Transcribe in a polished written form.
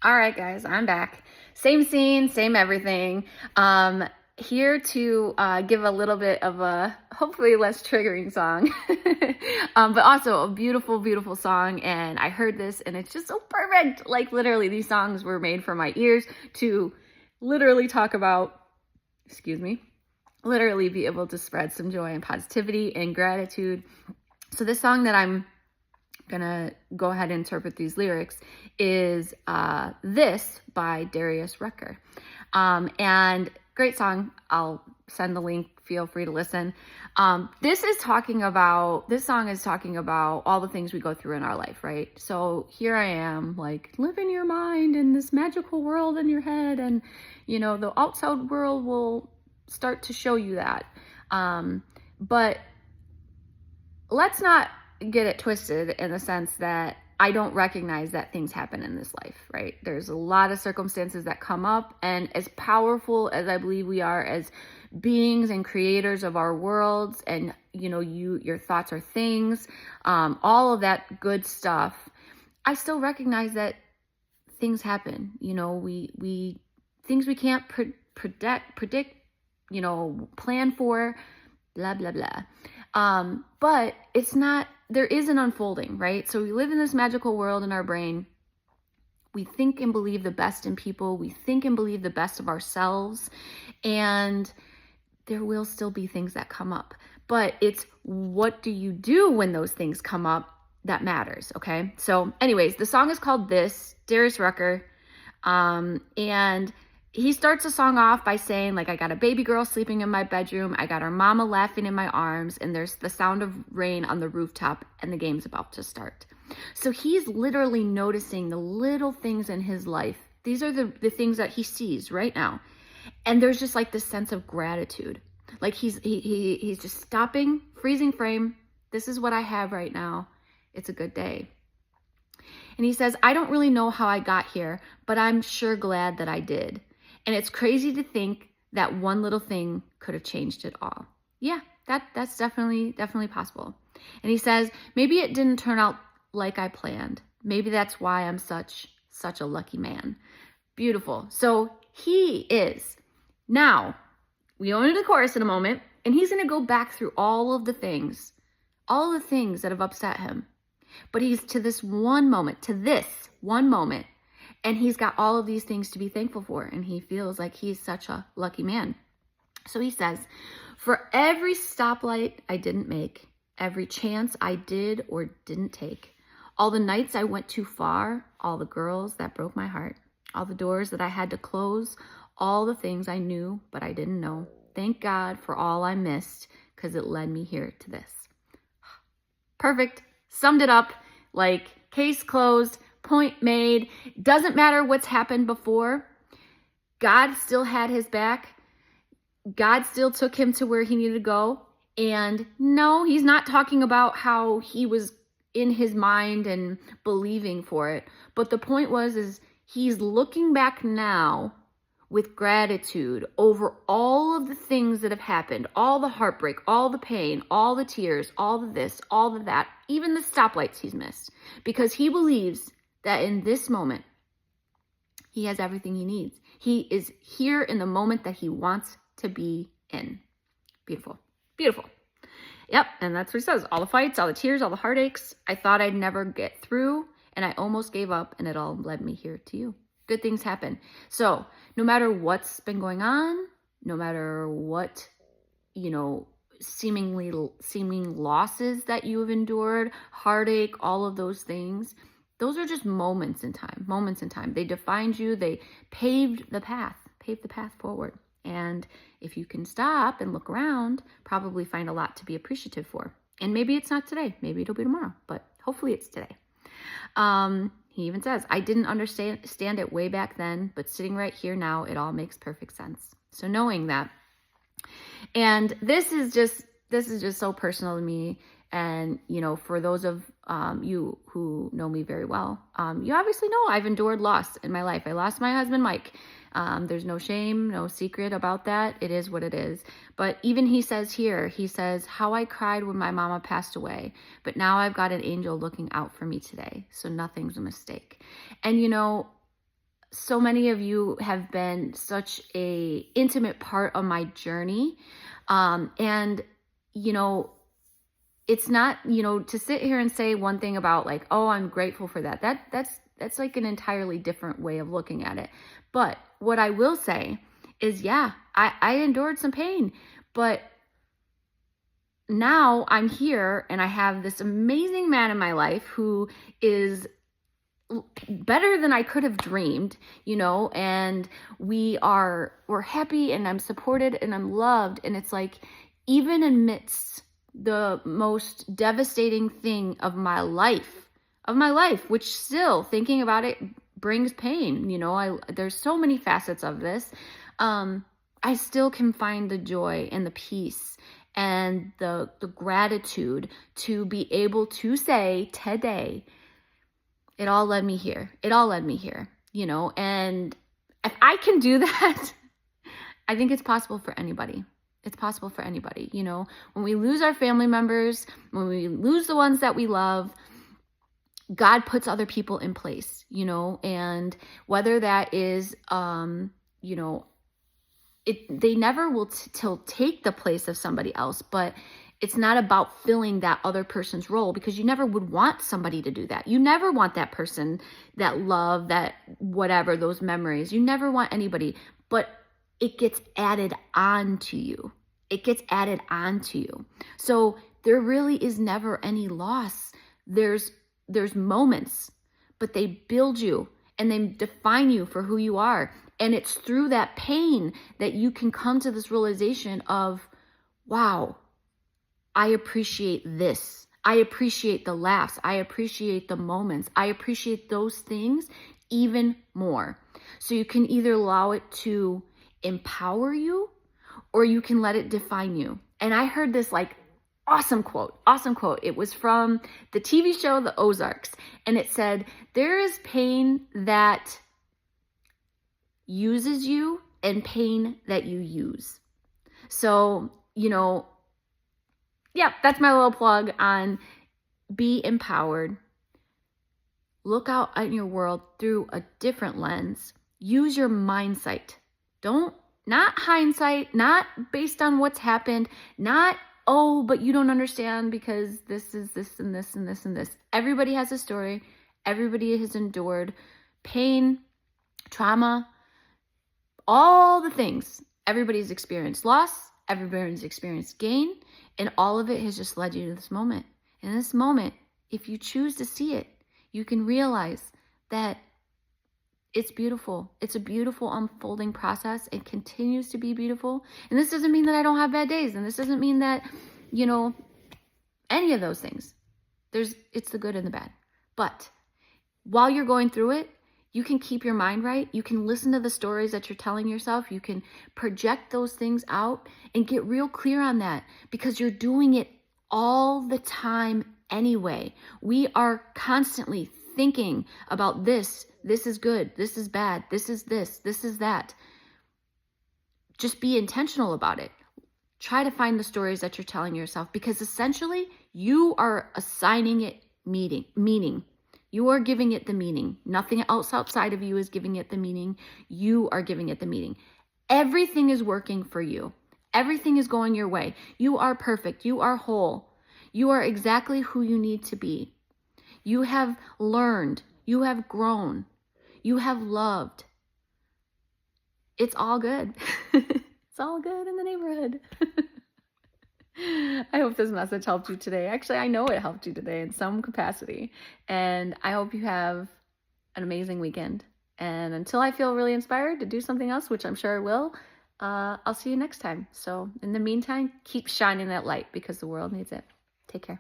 All right, guys, I'm back. Same scene, same everything. Here to give a little bit of a hopefully less triggering song, but also a beautiful, beautiful song. And I heard this and it's just so perfect. Like literally these songs were made for my ears to literally talk about, excuse me, literally be able to spread some joy and positivity and gratitude. So this song that I'm gonna go ahead and interpret these lyrics is This by Darius Rucker. And great song. I'll send the link. Feel free to listen. This song is talking about all the things we go through in our life, right? So here I am, like, live in your mind in this magical world in your head, and the outside world will start to show you that. But let's not get it twisted in the sense that I don't recognize that things happen in this life, right? There's a lot of circumstances that come up, and as powerful as I believe we are as beings and creators of our worlds, and your thoughts are things, all of that good stuff, I still recognize that things happen. We things we can't predict, plan for, blah blah blah. But it's not. There is an unfolding, right? So we live in this magical world in our brain. We think and believe the best in people. We think and believe the best of ourselves. And there will still be things that come up. But it's what do you do when those things come up that matters, okay? So anyways, the song is called This, Darius Rucker. And he starts the song off by saying, like, I got a baby girl sleeping in my bedroom. I got her mama laughing in my arms. And there's the sound of rain on the rooftop. And the game's about to start. So he's literally noticing the little things in his life. These are the things that he sees right now. And there's just like this sense of gratitude. Like he's just stopping, freezing frame. This is what I have right now. It's a good day. And he says, I don't really know how I got here, but I'm sure glad that I did. And it's crazy to think that one little thing could have changed it all. Yeah, that's definitely possible. And he says, maybe it didn't turn out like I planned. Maybe that's why I'm such a lucky man. Beautiful. So he is. Now, we go into the chorus in a moment, and he's going to go back through all the things that have upset him. But he's to this one moment, and he's got all of these things to be thankful for, and he feels like he's such a lucky man. So he says, for every stoplight I didn't make, every chance I did or didn't take, all the nights I went too far, all the girls that broke my heart, all the doors that I had to close, all the things I knew but I didn't know. Thank God for all I missed, because it led me here to this. Perfect. Summed it up. Like, case closed. Point made. Doesn't matter what's happened before. God still had his back. God still took him to where he needed to go. And no, he's not talking about how he was in his mind and believing for it. But the point is he's looking back now with gratitude over all of the things that have happened, all the heartbreak, all the pain, all the tears, all the this, all the that, even the stoplights he's missed, because he believes that in this moment, he has everything he needs. He is here in the moment that he wants to be in. Beautiful. Beautiful. Yep, and that's what he says. All the fights, all the tears, all the heartaches. I thought I'd never get through, and I almost gave up, and it all led me here to you. Good things happen. So no matter what's been going on, no matter what, seeming losses that you have endured, heartache, all of those things, those are just moments in time. They defined you. They paved the path forward. And if you can stop and look around, probably find a lot to be appreciative for. And maybe it's not today. Maybe it'll be tomorrow, but hopefully it's today. He even says, I didn't understand it way back then, but sitting right here now, it all makes perfect sense. So knowing that, and this is just so personal to me. And, for those of you who know me very well, you obviously know I've endured loss in my life. I lost my husband, Mike. There's no shame, no secret about that. It is what it is. But even he says how I cried when my mama passed away, but now I've got an angel looking out for me today. So nothing's a mistake. And so many of you have been such a intimate part of my journey. And, you know, it's not, to sit here and say one thing about like, oh, I'm grateful for that. That's like an entirely different way of looking at it. But what I will say is, yeah, I endured some pain, but now I'm here and I have this amazing man in my life who is better than I could have dreamed, and we're happy and I'm supported and I'm loved. And it's like, even amidst the most devastating thing of my life, which still thinking about it brings pain. There's so many facets of this. I still can find the joy and the peace and the gratitude to be able to say today, it all led me here. And if I can do that, I think it's possible for anybody. When we lose our family members, when we lose the ones that we love, God puts other people in place, and whether that is, they never will take the place of somebody else, but it's not about filling that other person's role, because you never would want somebody to do that. You never want that person, that love, that whatever, those memories. You never want anybody, but it gets added on to you. So there really is never any loss. There's moments, but they build you and they define you for who you are. And it's through that pain that you can come to this realization of, wow, I appreciate this. I appreciate the laughs. I appreciate the moments. I appreciate those things even more. So you can either allow it to empower you, or you can let it define you. And I heard this awesome quote. It was from the TV show, The Ozarks. And it said, there is pain that uses you and pain that you use. So, yeah, that's my little plug on be empowered. Look out at your world through a different lens. Use your mind sight. Not hindsight, not based on what's happened, not, oh, but you don't understand because this is this and this and this and this. Everybody has a story. Everybody has endured pain, trauma, all the things. Everybody's experienced loss. Everybody's experienced gain. And all of it has just led you to this moment. In this moment, if you choose to see it, you can realize that it's beautiful. It's a beautiful unfolding process. It continues to be beautiful. And this doesn't mean that I don't have bad days. And this doesn't mean that, any of those things. It's the good and the bad. But while you're going through it, you can keep your mind right. You can listen to the stories that you're telling yourself. You can project those things out and get real clear on that, because you're doing it all the time anyway. We are constantly thinking about this. This is good. This is bad. This is this. This is that. Just be intentional about it. Try to find the stories that you're telling yourself, because essentially you are assigning it meaning. You are giving it the meaning. Nothing else outside of you is giving it the meaning. You are giving it the meaning. Everything is working for you. Everything is going your way. You are perfect. You are whole. You are exactly who you need to be. You have learned. You have grown. You have loved. It's all good. It's all good in the neighborhood. I hope this message helped you today. Actually, I know it helped you today in some capacity. And I hope you have an amazing weekend. And until I feel really inspired to do something else, which I'm sure I will, I'll see you next time. So in the meantime, keep shining that light, because the world needs it. Take care.